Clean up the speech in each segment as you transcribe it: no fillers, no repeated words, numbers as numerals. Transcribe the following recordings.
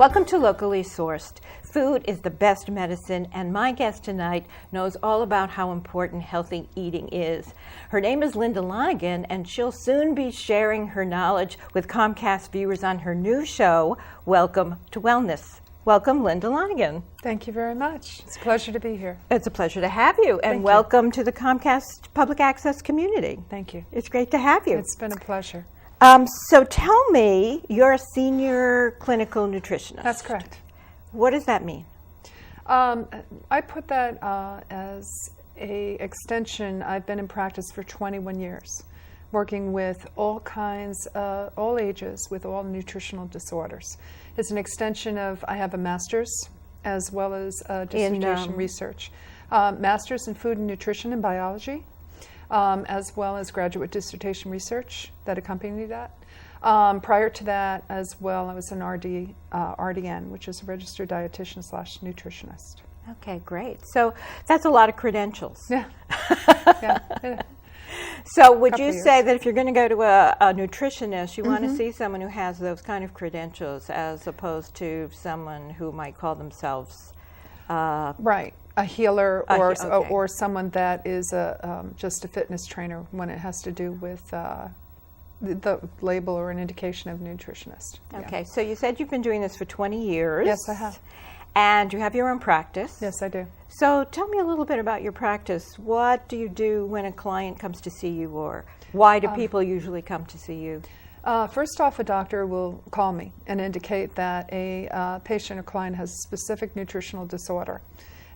Welcome to Locally Sourced. Food is the best medicine, and my guest tonight knows all about how important healthy eating is. Her name is Linda Lonergan, and she'll soon be sharing her knowledge with Comcast viewers on her new show, Welcome to Wellness. Welcome, Linda Lonergan. Thank you very much. It's a pleasure to be here. It's a pleasure to have you, and Thank welcome you. To the Comcast Public Access community. Thank you. It's great to have you. It's been a pleasure. So tell me, you're a senior clinical nutritionist. That's correct. What does that mean? I put that as a extension. I've been in practice for 21 years, working with all kinds, all ages, with all nutritional disorders. It's an extension of, I have a master's as well as dissertation research. Master's in food and nutrition and biology, as well as graduate dissertation research that accompanied that. Prior to that, as well, I was an RDN, which is a registered dietitian / nutritionist. Okay, great. So that's a lot of credentials. Yeah. Yeah. So would you say that if you're going to go to a nutritionist, you want to see someone who has those kind of credentials as opposed to someone who might call themselves right, a healer or someone that is just a fitness trainer when it has to do with the label or an indication of nutritionist. Okay, so you said you've been doing this for 20 years. Yes, I have. And you have your own practice. Yes, I do. So tell me a little bit about your practice. What do you do when a client comes to see you, or why do people usually come to see you? First off, a doctor will call me and indicate that a patient or client has a specific nutritional disorder.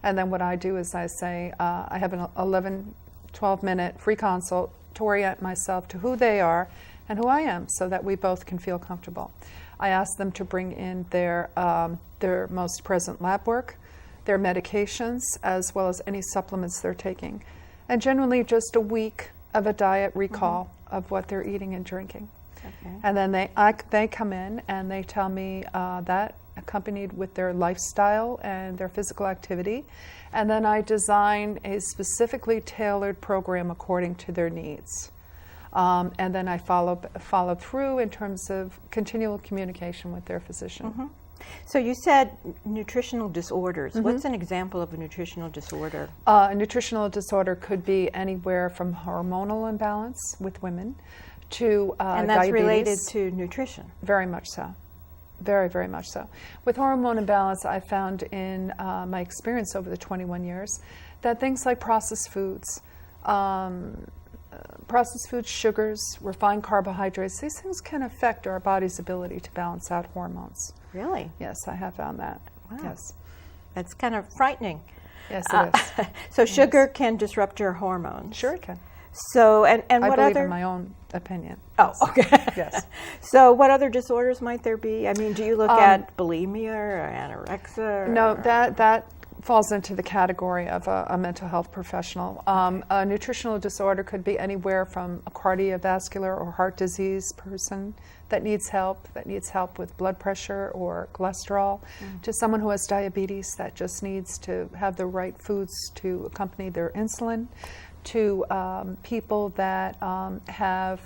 And then what I do is I say, I have an 12-minute free consult to orient myself to who they are and who I am so that we both can feel comfortable. I ask them to bring in their most present lab work, their medications, as well as any supplements they're taking. And generally just a week of a diet recall of what they're eating and drinking. Okay. And then they come in and they tell me that accompanied with their lifestyle and their physical activity. And then I design a specifically tailored program according to their needs. And then I follow through in terms of continual communication with their physician. So you said nutritional disorders. What's an example of a nutritional disorder? A nutritional disorder could be anywhere from hormonal imbalance with women to and that's diabetes. Related to nutrition? Very much so. Very, very much so. With hormone imbalance, I found in my experience over the 21 years that things like processed foods, sugars, refined carbohydrates, these things can affect our body's ability to balance out hormones. Really? Yes, I have found that. Wow. Yes. That's kind of frightening. Yes, it is. So sugar can disrupt your hormones. Sure it can. So, and I what believe other? in my own opinion. Oh, okay. Yes. So what other disorders might there be? I mean, do you look at bulimia or anorexia? No, that falls into the category of a mental health professional. A nutritional disorder could be anywhere from a cardiovascular or heart disease person that needs help with blood pressure or cholesterol, to someone who has diabetes that just needs to have the right foods to accompany their insulin, to people that have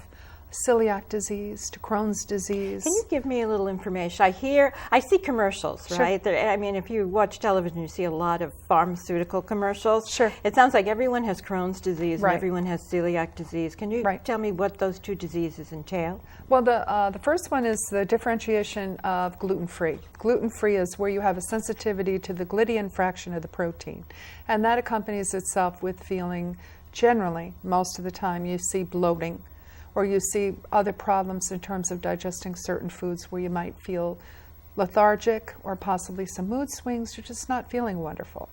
celiac disease, to Crohn's disease. Can you give me a little information? I see commercials, Sure. right? I mean, if you watch television, you see a lot of pharmaceutical commercials. Sure. It sounds like everyone has Crohn's disease Right. and everyone has celiac disease. Can you Right. tell me what those two diseases entail? Well, the first one is the differentiation of gluten-free. Gluten-free is where you have a sensitivity to the glutein fraction of the protein, and that accompanies itself with feeling, generally, most of the time, you see bloating, or you see other problems in terms of digesting certain foods where you might feel lethargic or possibly some mood swings. You're just not feeling wonderful.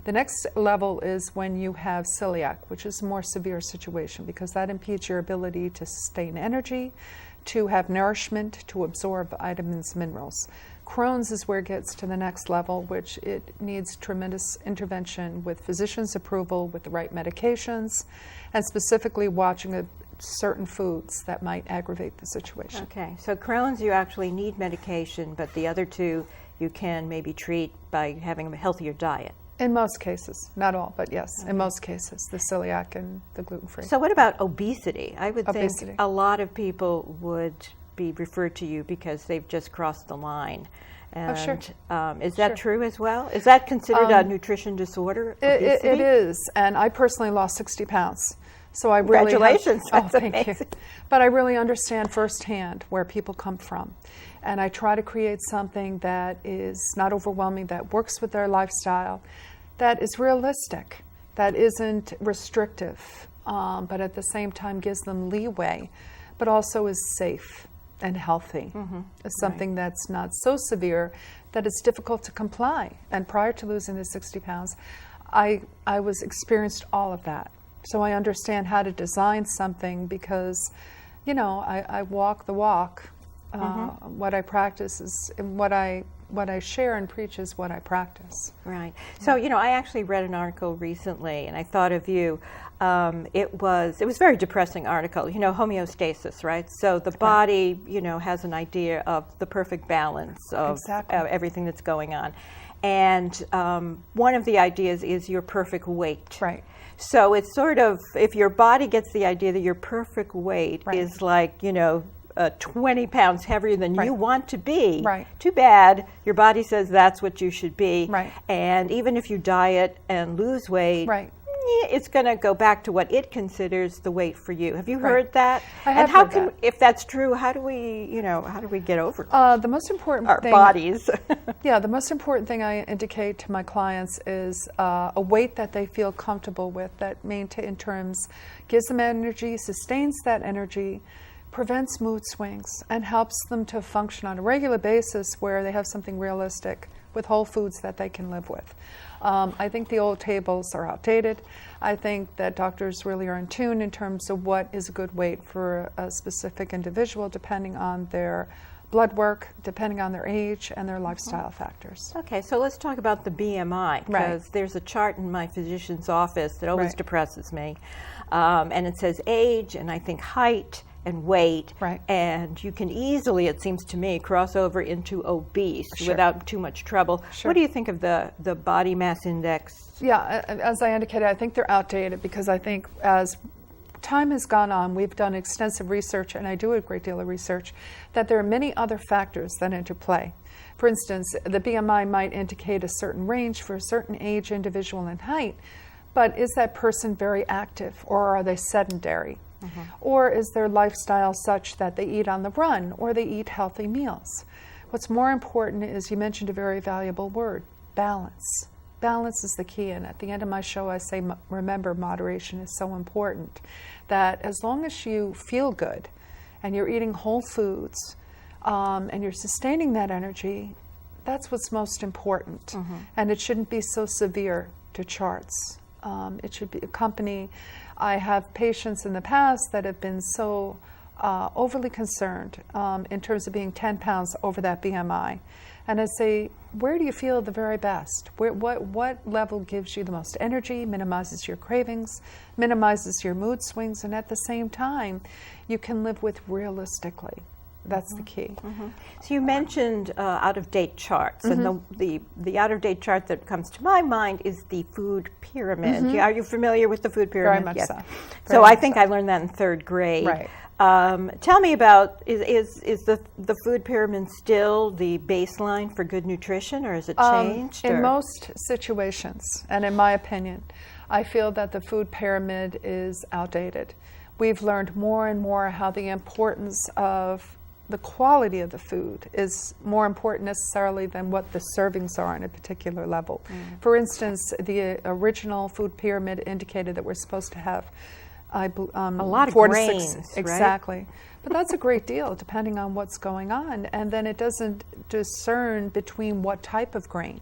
The next level is when you have celiac, which is a more severe situation because that impedes your ability to sustain energy, to have nourishment, to absorb vitamins, minerals. Crohn's is where it gets to the next level, which it needs tremendous intervention with physician's approval, with the right medications, and specifically watching certain foods that might aggravate the situation. Okay, so Crohn's you actually need medication, but the other two you can maybe treat by having a healthier diet. In most cases, not all, but yes, in most cases, the celiac and the gluten-free. So what about obesity? I would Obesity. think a lot of people would be referred to you because they've just crossed the line And, sure. Is that true as well? Is that considered a nutrition disorder? It is, and I personally lost 60 pounds. So I really Congratulations! Thank you. But I really understand firsthand where people come from, and I try to create something that is not overwhelming, that works with their lifestyle, that is realistic, that isn't restrictive, but at the same time gives them leeway, but also is safe and healthy. It's something that's not so severe that it's difficult to comply. And prior to losing the 60 pounds, I experienced all of that. So I understand how to design something because, you know, I walk the walk. What I practice is what I share and preach is what I practice. Right. So, you know, I actually read an article recently, and I thought of you. It was a very depressing article. You know, homeostasis, right? So the body, you know, has an idea of the perfect balance of everything that's going on, and one of the ideas is your perfect weight. Right. So it's sort of, if your body gets the idea that your perfect weight is like, you know, 20 pounds heavier than you want to be, too bad, your body says that's what you should be. Right. And even if you diet and lose weight, it's going to go back to what it considers the weight for you. Have you heard that? I have heard that. If that's true, how do we get over the most important our thing, bodies? the most important thing I indicate to my clients is a weight that they feel comfortable with, that in terms gives them energy, sustains that energy, prevents mood swings, and helps them to function on a regular basis where they have something realistic with whole foods that they can live with. I think the old tables are outdated. I think that doctors really are in tune in terms of what is a good weight for a specific individual, depending on their blood work, depending on their age and their lifestyle factors. Okay, so let's talk about the BMI, because there's a chart in my physician's office that always depresses me. And it says age, and I think height, and weight, and you can easily, it seems to me, cross over into obese without too much trouble. What do you think of the body mass index? Yeah, as I indicated, I think they're outdated because I think as time has gone on, we've done extensive research, and I do a great deal of research, that there are many other factors that interplay. For instance, the BMI might indicate a certain range for a certain age, individual, and height, but is that person very active, or are they sedentary? Or is their lifestyle such that they eat on the run, or they eat healthy meals? What's more important is, you mentioned a very valuable word, balance. Balance is the key, and at the end of my show I say, remember, moderation is so important, that as long as you feel good and you're eating whole foods and you're sustaining that energy, that's what's most important. And it shouldn't be so severe to charts. It should accompany. I have patients in the past that have been so overly concerned in terms of being 10 pounds over that BMI. And I say, where do you feel the very best? What level gives you the most energy, minimizes your cravings, minimizes your mood swings, and at the same time, you can live with realistically. That's the key. So you mentioned out-of-date charts, and the out-of-date chart that comes to my mind is the food pyramid. Are you familiar with the food pyramid? Very much so. So I think I learned that in third grade. Tell me about, is the food pyramid still the baseline for good nutrition, or has it changed? In most situations, and in my opinion, I feel that the food pyramid is outdated. We've learned more and more how the importance of the quality of the food is more important necessarily than what the servings are on a particular level. For instance, the original food pyramid indicated that we're supposed to have a lot of 4 grains, to 6, exactly. But that's a great deal depending on what's going on, and then it doesn't discern between what type of grain.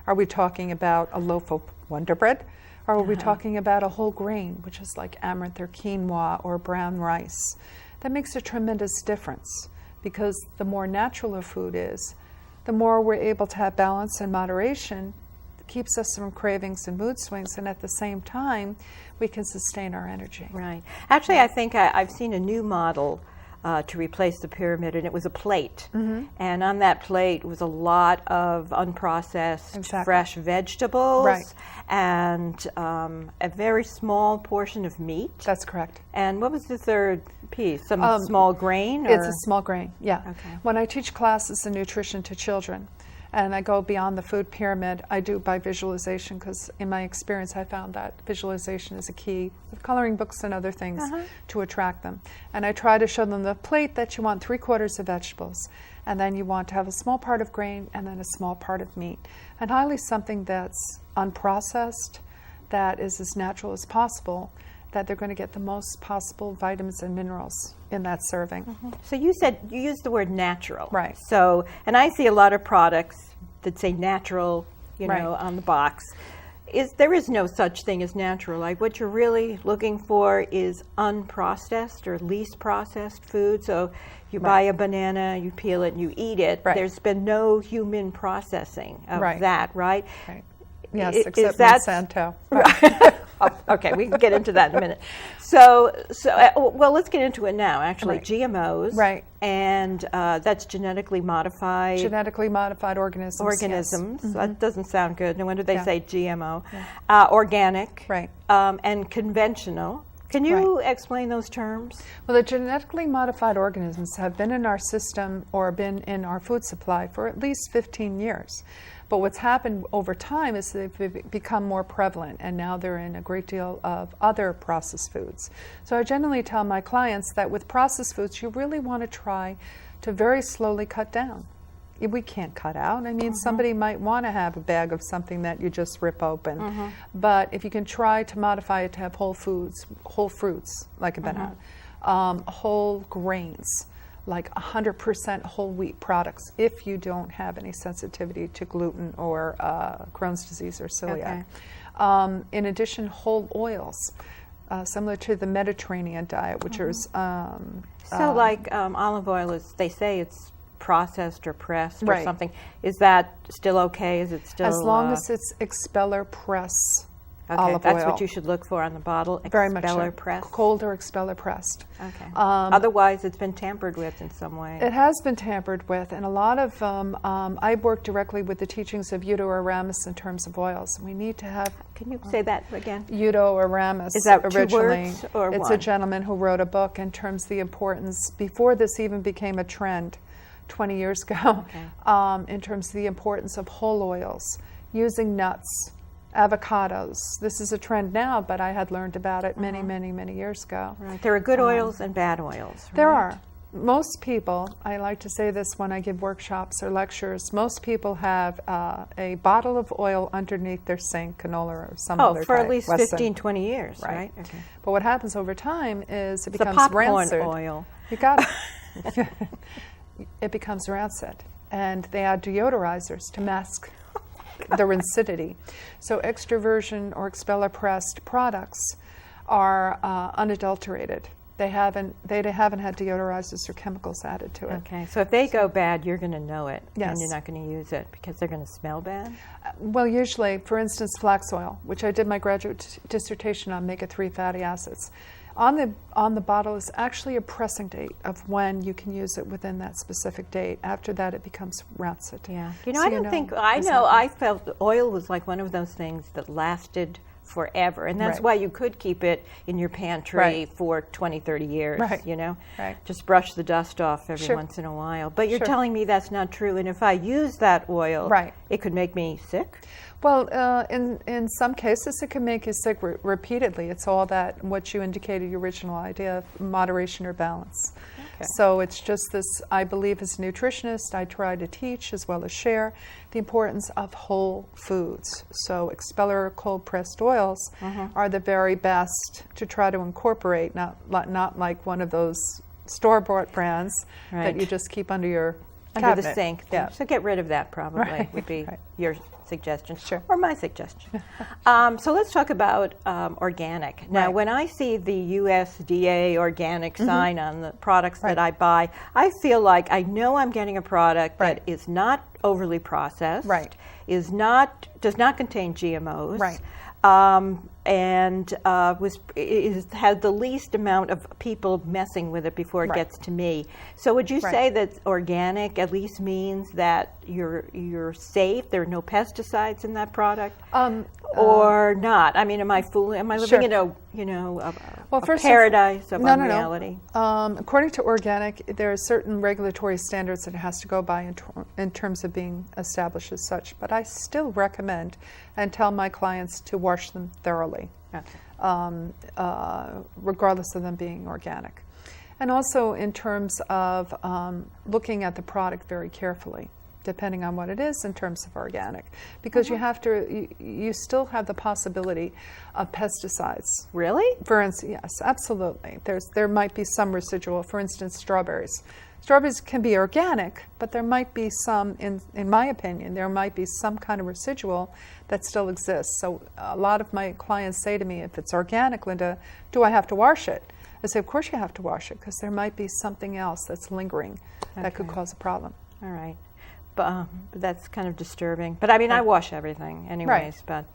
Are we talking about a loaf of Wonder Bread, or are we talking about a whole grain, which is like amaranth or quinoa or brown rice? That makes a tremendous difference, because the more natural a food is, the more we're able to have balance and moderation. It keeps us from cravings and mood swings, and at the same time, we can sustain our energy. Right. Actually, I think I've seen a new model to replace the pyramid, and it was a plate. And on that plate was a lot of unprocessed fresh vegetables and a very small portion of meat. That's correct. And what was the third piece? Some small grain? Or? It's a small grain, yeah. When I teach classes in nutrition to children, And I go beyond the food pyramid. I do by visualization, because in my experience I found that visualization is a key with coloring books and other things to attract them. And I try to show them the plate that you want 3/4 of vegetables, and then you want to have a small part of grain and then a small part of meat. And highly something that's unprocessed, that is as natural as possible, that they're going to get the most possible vitamins and minerals in that serving. So you said, you used the word natural. Right. So, and I see a lot of products that say natural, you Right. know, on the box. There is no such thing as natural. Like, what you're really looking for is unprocessed or least processed food. So you buy a banana, you peel it, and you eat it. Right. There's been no human processing of that, right? Right. Yes, Is except that Monsanto. Oh, okay, we can get into that in a minute. So, well, let's get into it now. Actually, Right. GMOs, Right. And that's genetically modified Genetically modified organisms. Yes. That doesn't sound good. No wonder they Yeah. say GMO. Yeah. Organic, Right. And conventional. Can you explain those terms? Well, the genetically modified organisms have been in our system or been in our food supply for at least 15 years. But what's happened over time is they've become more prevalent, and now they're in a great deal of other processed foods. So I generally tell my clients that with processed foods, you really want to try to very slowly cut down. We can't cut out. I mean, somebody might want to have a bag of something that you just rip open. But if you can try to modify it to have whole fruits, like a banana, whole grains, like 100% whole wheat products, if you don't have any sensitivity to gluten or Crohn's disease or celiac. In addition, whole oils, similar to the Mediterranean diet, which is... So like olive oil is, they say it's processed or pressed or Right. something. Is that still okay? Is it still... as long as it's expeller press olive that's oil. what you should look for on the bottle. Very much Expeller so. pressed. Cold or expeller pressed. Okay. Otherwise, it's been tampered with in some way. It has been tampered with, and a lot of I work directly with the teachings of Usda Organic in terms of oils. We need to have... Can you say that again? Usda Organic. Is that originally, 2 words or it's one? a gentleman who wrote a book in terms of the importance, before this even became a trend 20 years ago, in terms of the importance of whole oils, using nuts, avocados. This is a trend now, but I had learned about it many, many years ago. Right. There are good oils and bad oils. There right? are. Most people, I like to say this when I give workshops or lectures, most people have a bottle of oil underneath their sink, canola or some other for type, at least Wesson. 15, 20 years, right? Okay. But what happens over time is it It's becomes the popcorn rancid. oil. You got it. It becomes rancid. And they add deodorizers to mask the rancidity. So extra virgin or expeller pressed products are unadulterated. They haven't had deodorizers or chemicals added to it. Okay, so if they go bad, you're going to know it, Yes. and you're not going to use it because they're going to smell bad? Well, usually, for instance, flax oil, which I did my graduate dissertation on omega-3 fatty acids. On the bottle is actually a pressing date of when you can use it within that specific date. After that, it becomes rancid. Yeah. You know, So I felt oil was like one of those things that lasted forever, and that's Right. why you could keep it in your pantry Right. for 20, 30 years, Right. you know? Right. Just brush the dust off every Sure. once in a while. But you're Sure. telling me that's not true, and if I use that oil, Right. it could make me sick? Well, in some cases, it can make you sick repeatedly. It's all that, what you indicated, your original idea of moderation or balance. Okay. So it's just this, I believe as a nutritionist, I try to teach as well as share the importance of whole foods. So expeller cold pressed oils are the very best to try to incorporate, not like one of those store-bought brands Right. that you just keep under your Under the cabinet. sink. Yeah. So get rid of that probably Right. would be Right. your suggestion. Sure. Or my suggestion. So let's talk about organic. Now, Right. when I see the USDA organic sign on the products that I buy, I feel like I know I'm getting a product Right. that is not overly processed, Right. does not contain GMOs, Right. And had the least amount of people messing with it before it Right. gets to me. So would you Right. say that organic at least means that you're safe, there are no pesticides pesticides in that product, or not? I mean, am I fooling? Am I living in a paradise of unreality? No. According to organic, there are certain regulatory standards that it has to go by in terms of being established as such. But I still recommend and tell my clients to wash them thoroughly, regardless of them being organic. And also in terms of looking at the product very carefully, depending on what it is in terms of organic, because you still have the possibility of pesticides. Really? For instance, yes, absolutely. There might be some residual. For instance, strawberries. Strawberries can be organic, but there might be some, in my opinion, there might be some kind of residual that still exists. So a lot of my clients say to me, if it's organic, Linda, do I have to wash it? I say, of course you have to wash it, because there might be something else that's lingering that could cause a problem. All right. But that's kind of disturbing. But I mean, I wash everything anyways. But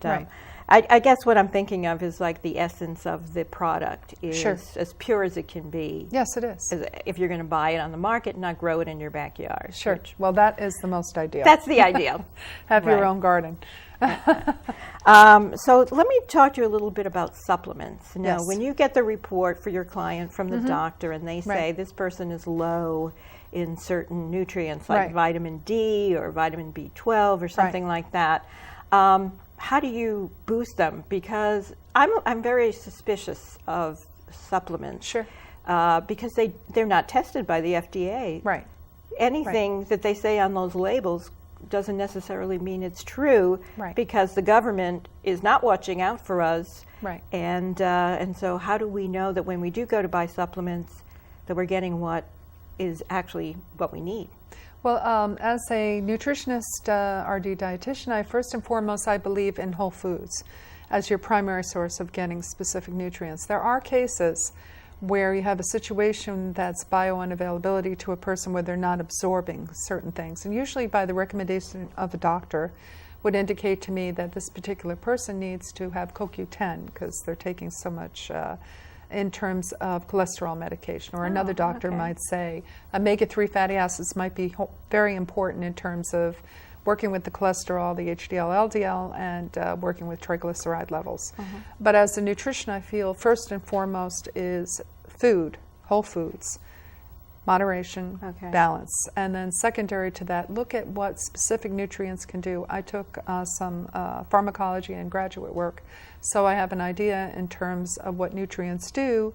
I guess what I'm thinking of is like the essence of the product is as pure as it can be. Yes, it is. If you're going to buy it on the market, not grow it in your backyard. Sure. Well, that is the most ideal. That's the ideal. Have your own garden. So let me talk to you a little bit about supplements. Now, when you get the report for your client from the doctor and they say this person is low in certain nutrients like vitamin D or vitamin B12 or something like that, how do you boost them? Because I'm very suspicious of supplements. Sure. Because they're not tested by the FDA. Right. Anything that they say on those labels doesn't necessarily mean it's true, because the government is not watching out for us. Right. And so how do we know that when we do go to buy supplements that we're getting what is actually what we need? Well, as a nutritionist, RD dietitian, I first and foremost, I believe in whole foods as your primary source of getting specific nutrients. There are cases where you have a situation that's biounavailability to a person where they're not absorbing certain things. And usually by the recommendation of a doctor would indicate to me that this particular person needs to have CoQ10 because they're taking so much in terms of cholesterol medication. Or another doctor might say omega-3 fatty acids might be very important in terms of working with the cholesterol, the HDL, LDL, and working with triglyceride levels. But as a nutrition, I feel first and foremost is food, whole foods, moderation, balance. And then secondary to that, look at what specific nutrients can do. I took some pharmacology and graduate work, so I have an idea in terms of what nutrients do.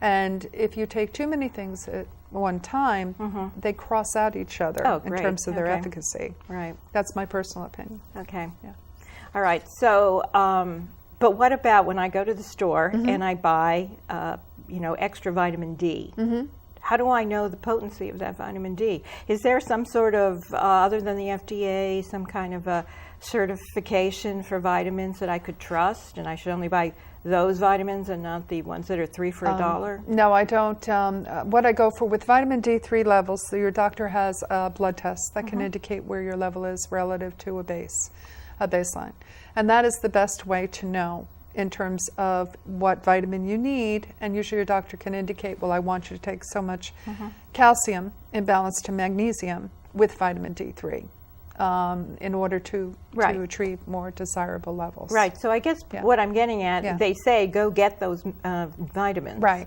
And if you take too many things at one time, they cross out each other in terms of their efficacy. Right. That's my personal opinion. Okay. Yeah. All right. So, but what about when I go to the store and I buy, extra vitamin D? How do I know the potency of that vitamin D? Is there some sort of, other than the FDA, some kind of a certification for vitamins that I could trust, and I should only buy those vitamins and not the ones that are 3 for $1? No, I don't. What I go for with vitamin D3 levels, so your doctor has a blood test that can indicate where your level is relative to a baseline. And that is the best way to know in terms of what vitamin you need. And usually your doctor can indicate, well, I want you to take so much calcium in balance to magnesium with vitamin D3. In order to achieve more desirable levels. Right. So I guess what I'm getting at, they say go get those vitamins. Right.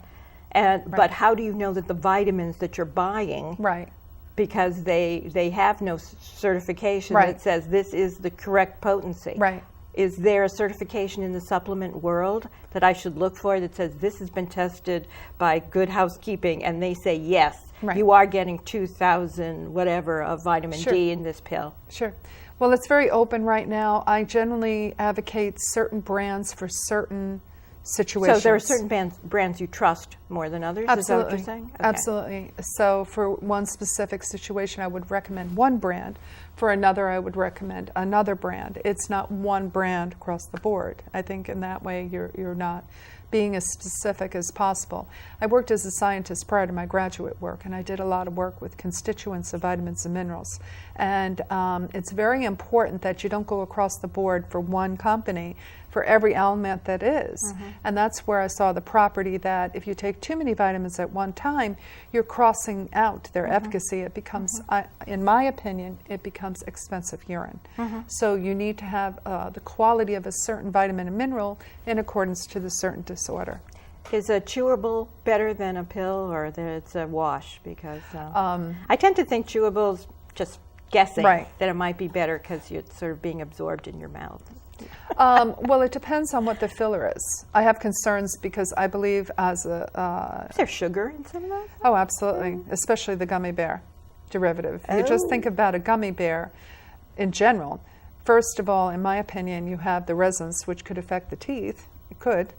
But how do you know that the vitamins that you're buying? Right. Because they have no certification that says this is the correct potency. Right. Is there a certification in the supplement world that I should look for that says this has been tested by Good Housekeeping and they say yes, you are getting 2,000 whatever of vitamin D in this pill? Sure. Well, it's very open right now. I generally advocate certain brands for certain situations. So there are certain brands you trust more than others? Absolutely. Is that what you're saying? Okay. Absolutely. So for one specific situation, I would recommend one brand. For another, I would recommend another brand. It's not one brand across the board. I think in that way you're not being as specific as possible. I worked as a scientist prior to my graduate work, and I did a lot of work with constituents of vitamins and minerals. And it's very important that you don't go across the board for one company for every element that is. And that's where I saw the property that if you take too many vitamins at one time, you're crossing out their efficacy. It becomes, in my opinion, it becomes expensive urine. So you need to have the quality of a certain vitamin and mineral in accordance to the certain disorder. Is a chewable better than a pill, or that it's a wash? Because I tend to think chewables, just guessing, that it might be better because it's sort of being absorbed in your mouth. Well, it depends on what the filler is. I have concerns because I believe as a... is there sugar in some of that? Oh, absolutely, especially the gummy bear derivative. You just think about a gummy bear in general. First of all, in my opinion, you have the resins, which could affect the teeth. It could.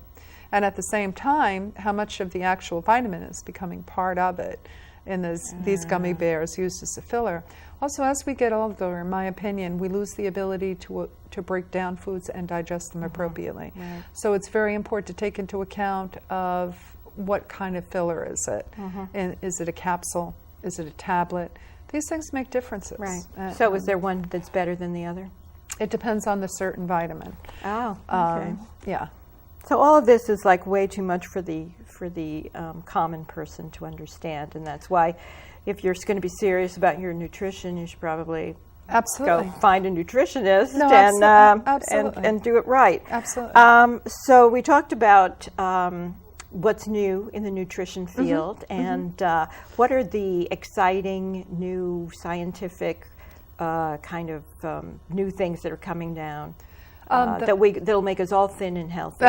And at the same time, how much of the actual vitamin is becoming part of it in these gummy bears used as a filler. Also, as we get older, in my opinion, we lose the ability to break down foods and digest them appropriately. So it's very important to take into account of what kind of filler is it. And is it a capsule? Is it a tablet? These things make differences. So is there one that's better than the other? It depends on the certain vitamin. Oh, okay. Yeah. So all of this is like way too much for the common person to understand, and that's why, if you're going to be serious about your nutrition, you should probably go find a nutritionist and do it right. Absolutely. So we talked about what's new in the nutrition field, and what are the exciting new scientific kind of new things that are coming down. That'll make us all thin and healthy.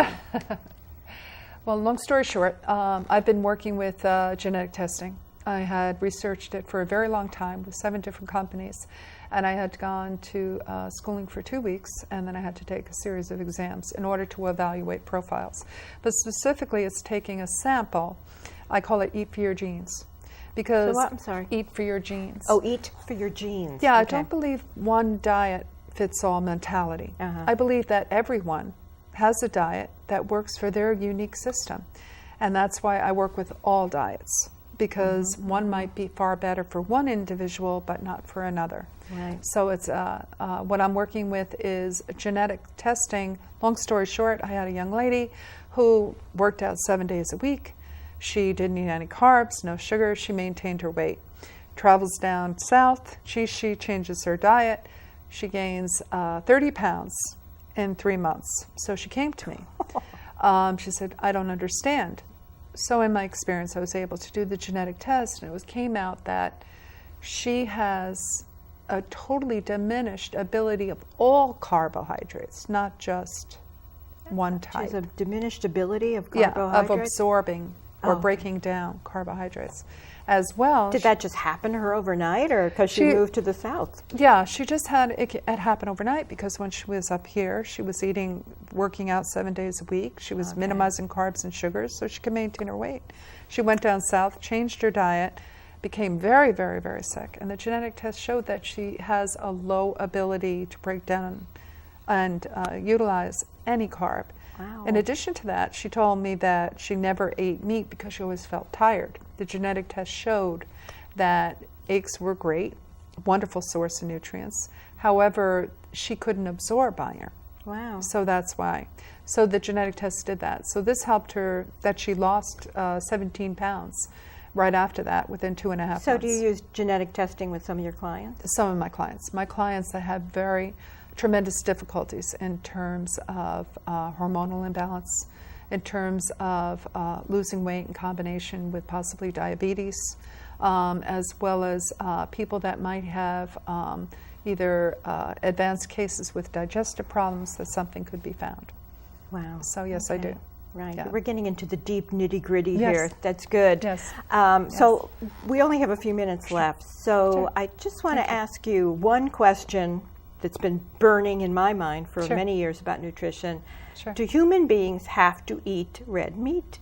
Well, long story short, I've been working with genetic testing. I had researched it for a very long time with 7 different companies, and I had gone to schooling for 2 weeks, and then I had to take a series of exams in order to evaluate profiles. But specifically, it's taking a sample. I call it Eat for Your Genes. Because I'm sorry. Eat for your genes. Oh, eat for your genes. Yeah, okay. I don't believe one diet fits all mentality. I believe that everyone has a diet that works for their unique system. And that's why I work with all diets, because one might be far better for one individual, but not for another. So it's what I'm working with is genetic testing. Long story short, I had a young lady who worked out 7 days a week. She didn't eat any carbs, no sugar. She maintained her weight. Travels down south. She changes her diet. She gains 30 pounds in 3 months. So she came to me. She said, I don't understand. So in my experience, I was able to do the genetic test, and it came out that she has a totally diminished ability of all carbohydrates, not just one type. She has a diminished ability of carbohydrates? Yeah, of absorbing or breaking down carbohydrates. As well. Did that just happen to her overnight, or because she moved to the South? Yeah, she just had it happen overnight, because when she was up here, she was working out 7 days a week. She was minimizing carbs and sugars so she could maintain her weight. She went down south, changed her diet, became very, very, very sick. And the genetic test showed that she has a low ability to break down and utilize any carb. Wow. In addition to that, she told me that she never ate meat because she always felt tired. The genetic test showed that eggs were great, wonderful source of nutrients. However, she couldn't absorb iron. Wow. So that's why. So the genetic test did that. So this helped her, that she lost 17 pounds right after that, within 2.5 months. So do you use genetic testing with some of your clients? Some of my clients. My clients that have very tremendous difficulties in terms of hormonal imbalance, in terms of losing weight in combination with possibly diabetes, as well as people that might have either advanced cases with digestive problems, that something could be found. Wow. So yes, I do. Right. Yeah. We're getting into the deep nitty-gritty here. That's good. Yes. So we only have a few minutes left. So I just want to ask you one question that's been burning in my mind for many years about nutrition. Do human beings have to eat red meat?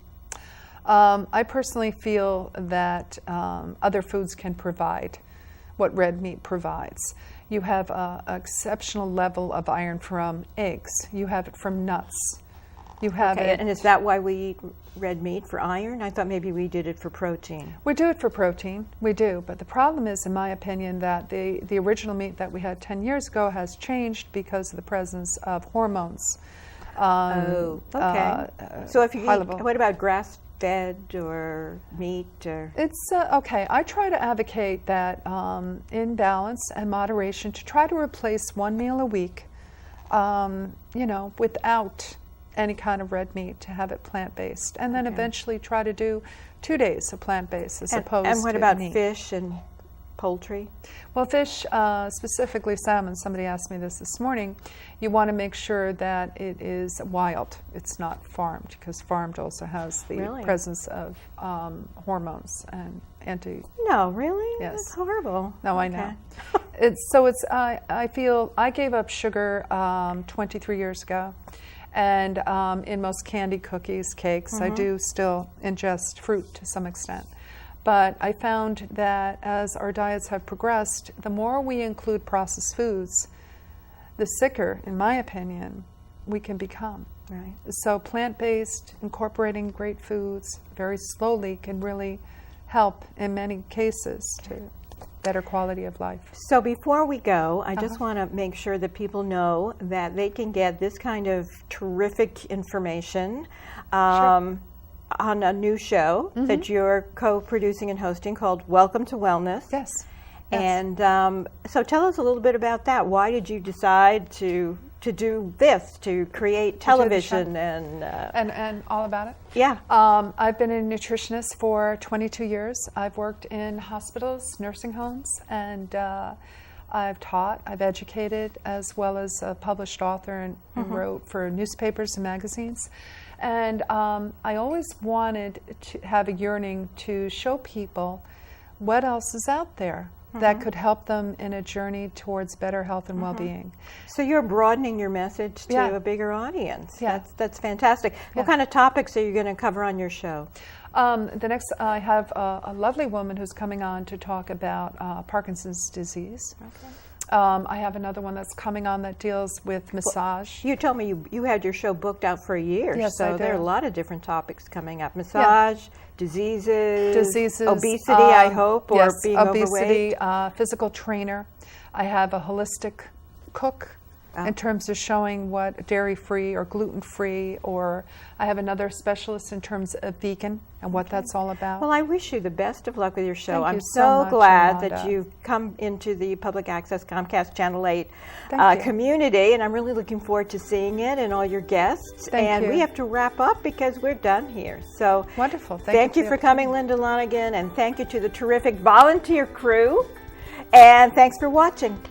I personally feel that other foods can provide what red meat provides. You have an exceptional level of iron from eggs. You have it from nuts. You have it. And is that why we eat red meat, for iron? I thought maybe we did it for protein. We do it for protein, we do. But the problem is, in my opinion, that the original meat that we had 10 years ago has changed because of the presence of hormones. Okay. So if you high eat, level. what about grass-fed or meat or? It's okay. I try to advocate that in balance and moderation to try to replace one meal a week, without any kind of red meat, to have it plant-based, and then eventually try to do 2 days of plant-based as opposed to And what about meat. fish and poultry? Well, fish, specifically salmon, somebody asked me this morning, you want to make sure that it is wild. It's not farmed, because farmed also has the presence of hormones and No, really? Yes. That's horrible. No, I know. I feel I gave up sugar 23 years ago. And in most candy, cookies, cakes, I do still ingest fruit to some extent. But I found that as our diets have progressed, the more we include processed foods, the sicker, in my opinion, we can become. Right. So plant-based, incorporating great foods very slowly can really help in many cases to better quality of life. So before we go, I just want to make sure that people know that they can get this kind of terrific information on a new show that you're co-producing and hosting called Welcome to Wellness. Yes. And so tell us a little bit about that. Why did you decide to do this, to create television and all about it? Yeah. I've been a nutritionist for 22 years. I've worked in hospitals, nursing homes, and I've taught, I've educated, as well as a published author and wrote for newspapers and magazines. And I always wanted to have a yearning to show people what else is out there that could help them in a journey towards better health and well-being. So you're broadening your message to a bigger audience. Yeah. That's fantastic. What kind of topics are you going to cover on your show? I have a lovely woman who's coming on to talk about Parkinson's disease. Okay. I have another one that's coming on that deals with massage. You told me you had your show booked out for a year. Yes, so I do. there are a lot of different topics coming up. Massage, diseases, obesity, I hope, or being obesity, overweight. Physical trainer. I have a holistic cook in terms of showing what dairy-free or gluten-free, or I have another specialist in terms of vegan and what that's all about. Well, I wish you the best of luck with your show. Thank I'm you so much, glad Amanda. that you've come into the public access Comcast Channel 8 Thank you. community, and I'm really looking forward to seeing it and all your guests. Thank you. We have to wrap up because we're done here. So wonderful. Thank you for coming, Linda Lonergan, and thank you to the terrific volunteer crew, and thanks for watching.